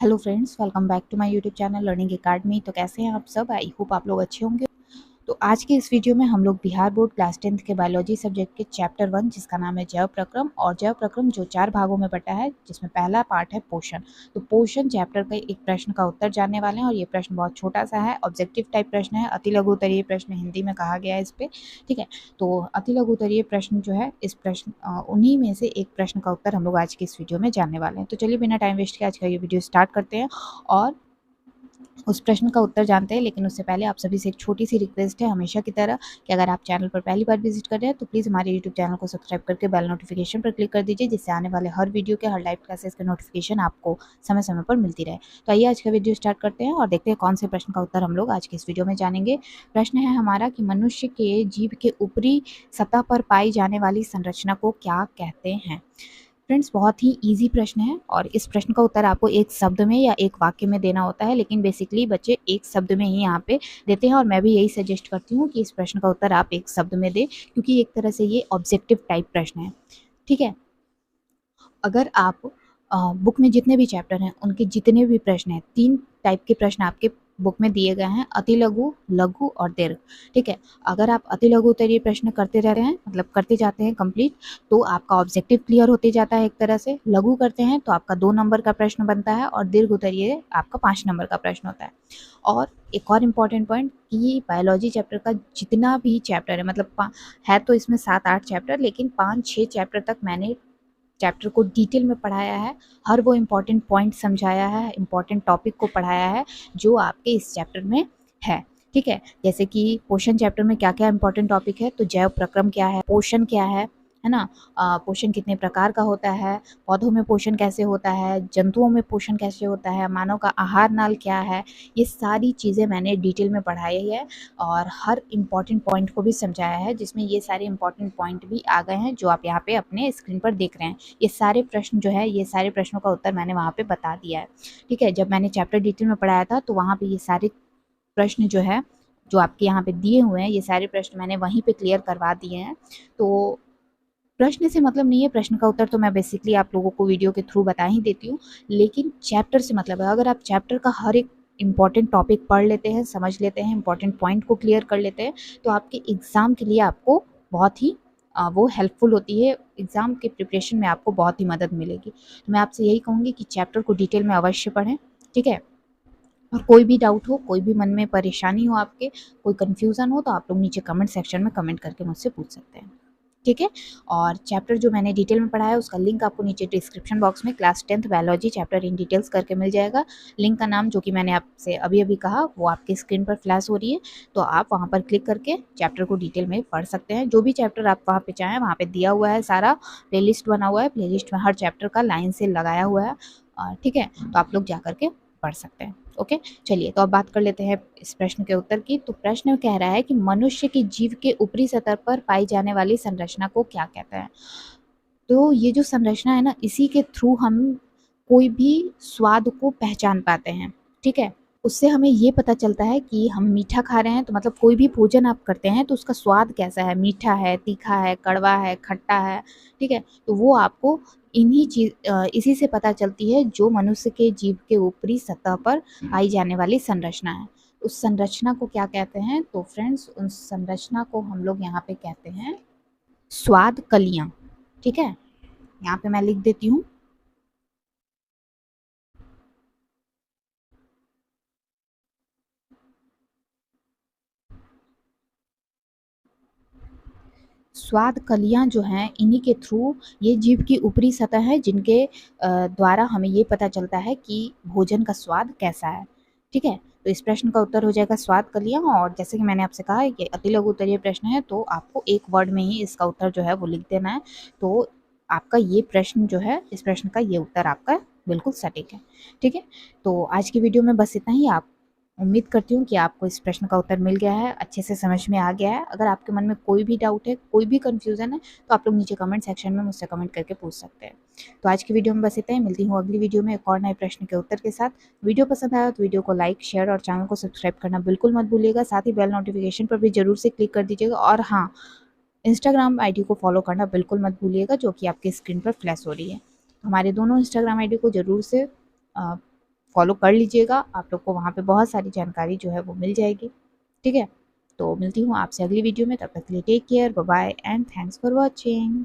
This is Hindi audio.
Hello friends, welcome back to my YouTube channel learning academy. तो कैसे हैं आप सब? आई होप आप लोग अच्छे होंगे। तो आज के इस वीडियो में हम लोग बिहार बोर्ड क्लास 10th के बायोलॉजी सब्जेक्ट के चैप्टर 1 जिसका नाम है जैव प्रक्रम, और जैव प्रक्रम जो 4 भागों में बटा है, जिसमें पहला पार्ट है पोषण। तो पोषण चैप्टर का एक प्रश्न का उत्तर जानने वाले हैं, और ये प्रश्न बहुत छोटा सा है, ऑब्जेक्टिव टाइप प्रश्न है, अति लघु उत्तरीय प्रश्न हिंदी में कहा गया है इस पे। ठीक है, तो अति लघु उत्तरीय प्रश्न जो है, इस प्रश्न उन्हीं में से एक प्रश्न का उत्तर हम लोग आज की इस वीडियो में जानने वाले हैं। तो चलिए बिना टाइम वेस्ट किए आज का ये वीडियो स्टार्ट करते हैं और उस प्रश्न का उत्तर जानते हैं। लेकिन उससे पहले आप सभी से एक छोटी सी रिक्वेस्ट है, हमेशा की तरह, कि अगर आप चैनल पर पहली बार विजिट कर रहे हैं तो प्लीज़ हमारे यूट्यूब चैनल को सब्सक्राइब करके बेल नोटिफिकेशन पर क्लिक कर दीजिए, जिससे आने वाले हर वीडियो के, हर लाइव क्लासेस के नोटिफिकेशन आपको समय समय पर मिलती रहे। तो आइए आज का वीडियो स्टार्ट करते हैं और देखते हैं कौन से प्रश्न का उत्तर हम लोग आज के इस वीडियो में जानेंगे। प्रश्न है हमारा कि मनुष्य के जीभ के ऊपरी सतह पर पाई जाने वाली संरचना को क्या कहते हैं। फ्रेंड्स, बहुत ही इजी प्रश्न है, और इस प्रश्न का उत्तर आपको एक शब्द में या एक वाक्य में देना होता है, लेकिन बेसिकली बच्चे एक शब्द में ही यहाँ पे देते हैं, और मैं भी यही सजेस्ट करती हूँ कि इस प्रश्न का उत्तर आप एक शब्द में दें, क्योंकि एक तरह से ये ऑब्जेक्टिव टाइप प्रश्न है। ठीक है, अगर आप बुक में जितने भी चैप्टर हैं उनके जितने भी प्रश्न हैं, 3 टाइप के प्रश्न आपके बुक में दिए गए हैं, अति लघु, लघु और दीर्घ। ठीक है, अगर आप अति लघु उत्तरीय प्रश्न करते रह रहे हैं, मतलब करते जाते हैं कंप्लीट, तो आपका ऑब्जेक्टिव क्लियर होते जाता है एक तरह से। लघु करते हैं तो आपका 2 नंबर का प्रश्न बनता है, और दीर्घ उत्तरीय आपका 5 नंबर का प्रश्न होता है। और एक और इम्पॉर्टेंट पॉइंट कि बायोलॉजी चैप्टर का जितना भी चैप्टर है, मतलब है तो इसमें 7-8 चैप्टर, लेकिन 5-6 चैप्टर तक मैंने चैप्टर को डिटेल में पढ़ाया है, हर वो इम्पॉर्टेंट पॉइंट समझाया है, इम्पॉर्टेंट टॉपिक को पढ़ाया है जो आपके इस चैप्टर में है। ठीक है, जैसे कि पोषण चैप्टर में क्या क्या इंपॉर्टेंट टॉपिक है, तो जैव प्रक्रम क्या है, पोषण क्या है ना, पोषण कितने प्रकार का होता है, पौधों में पोषण कैसे होता है, जंतुओं में पोषण कैसे होता है, मानव का आहार नाल क्या है, ये सारी चीज़ें मैंने डिटेल में पढ़ाई है, और हर इम्पॉर्टेंट पॉइंट को भी समझाया है, जिसमें ये सारे इम्पॉर्टेंट पॉइंट भी आ गए हैं जो आप यहाँ पे अपने स्क्रीन पर देख रहे हैं। ये सारे प्रश्न जो है, ये सारे प्रश्नों का उत्तर मैंने वहाँ पे बता दिया है। ठीक है, जब मैंने चैप्टर डिटेल में पढ़ाया था तो वहाँ पे ये सारे प्रश्न जो है, जो आपके यहाँ पे दिए हुए हैं, ये सारे प्रश्न मैंने वहीं पे क्लियर करवा दिए हैं। तो प्रश्न से मतलब नहीं है, प्रश्न का उत्तर तो मैं बेसिकली आप लोगों को वीडियो के थ्रू बता ही देती हूँ, लेकिन चैप्टर से मतलब है, अगर आप चैप्टर का हर एक इम्पॉर्टेंट टॉपिक पढ़ लेते हैं, समझ लेते हैं, इम्पॉर्टेंट पॉइंट को क्लियर कर लेते हैं, तो आपके एग्ज़ाम के लिए आपको बहुत ही वो हेल्पफुल होती है, एग्ज़ाम के प्रिपरेशन में आपको बहुत ही मदद मिलेगी। तो मैं आपसे यही कहूँगी कि चैप्टर को डिटेल में अवश्य पढ़ें। ठीक है, और कोई भी डाउट हो, कोई भी मन में परेशानी हो आपके, कोई कन्फ्यूज़न हो, तो आप लोग नीचे कमेंट सेक्शन में कमेंट करके मुझसे पूछ सकते हैं। ठीक है, और चैप्टर जो मैंने डिटेल में पढ़ाया है उसका लिंक आपको नीचे डिस्क्रिप्शन बॉक्स में class 10th biology chapter in details करके मिल जाएगा। लिंक का नाम जो कि मैंने आपसे अभी अभी कहा वो आपकी स्क्रीन पर फ्लैश हो रही है, तो आप वहाँ पर क्लिक करके चैप्टर को डिटेल में पढ़ सकते हैं। जो भी चैप्टर आप वहाँ पे चाहें, वहाँ पे दिया हुआ है, सारा प्लेलिस्ट बना हुआ है, प्लेलिस्ट में हर चैप्टर का लाइन से लगाया हुआ है। ठीक है, तो आप लोग जा करके पढ़ सकते हैं। ओके, चलिए तो अब बात कर लेते हैं इस प्रश्न के उत्तर की। तो प्रश्न कह रहा है कि मनुष्य की जीभ के ऊपरी सतह पर पाई जाने वाली संरचना को क्या कहते हैं। तो ये जो संरचना है ना, इसी के थ्रू हम कोई भी स्वाद को पहचान पाते हैं। ठीक है, उससे हमें ये पता चलता है कि हम मीठा खा रहे हैं, तो मतलब कोई भी भोजन आप करते हैं तो उसका स्वाद कैसा है, मीठा है, तीखा है, कड़वा है, खट्टा है। ठीक है, तो वो आपको इसी से पता चलती है, जो मनुष्य के जीभ के ऊपरी सतह पर पाई जाने वाली संरचना है। उस संरचना को क्या कहते हैं, तो फ्रेंड्स उस संरचना को हम लोग यहाँ पे कहते हैं स्वाद कलियाँ। ठीक है, यहाँ पे मैं लिख देती हूँ, स्वाद कलियाँ जो हैं, इन्हीं के थ्रू ये जीभ की ऊपरी सतह है, जिनके द्वारा हमें ये पता चलता है कि भोजन का स्वाद कैसा है। ठीक है, तो इस प्रश्न का उत्तर हो जाएगा स्वाद कलियाँ, और जैसे कि मैंने आपसे कहा ये अति लघु उत्तरीय प्रश्न है, तो आपको एक वर्ड में ही इसका उत्तर जो है वो लिख देना है। तो आपका ये प्रश्न जो है, इस प्रश्न का ये उत्तर आपका बिल्कुल सटीक है। ठीक है, तो आज की वीडियो में बस इतना ही। आप उम्मीद करती हूँ कि आपको इस प्रश्न का उत्तर मिल गया है, अच्छे से समझ में आ गया है। अगर आपके मन में कोई भी डाउट है, कोई भी कन्फ्यूज़न है, तो आप लोग नीचे कमेंट सेक्शन में मुझसे कमेंट करके पूछ सकते हैं। तो आज की वीडियो में बस इतना ही, मिलती हूँ अगली वीडियो में एक और नए प्रश्न के उत्तर के साथ। वीडियो पसंद आया तो वीडियो को लाइक, शेयर और चैनल को सब्सक्राइब करना बिल्कुल मत भूलिएगा। साथ ही बेल नोटिफिकेशन पर भी ज़रूर से क्लिक कर दीजिएगा, और हाँ, इंस्टाग्राम आईडी को फॉलो करना बिल्कुल मत भूलिएगा, जो कि आपकी स्क्रीन पर फ्लैश हो रही है। हमारे दोनों इंस्टाग्राम आईडी को ज़रूर से फॉलो कर लीजिएगा, आप लोग को वहाँ पे बहुत सारी जानकारी जो है वो मिल जाएगी। ठीक है, तो मिलती हूँ आपसे अगली वीडियो में, तब तक के लिए take care, bye bye and thanks for watching.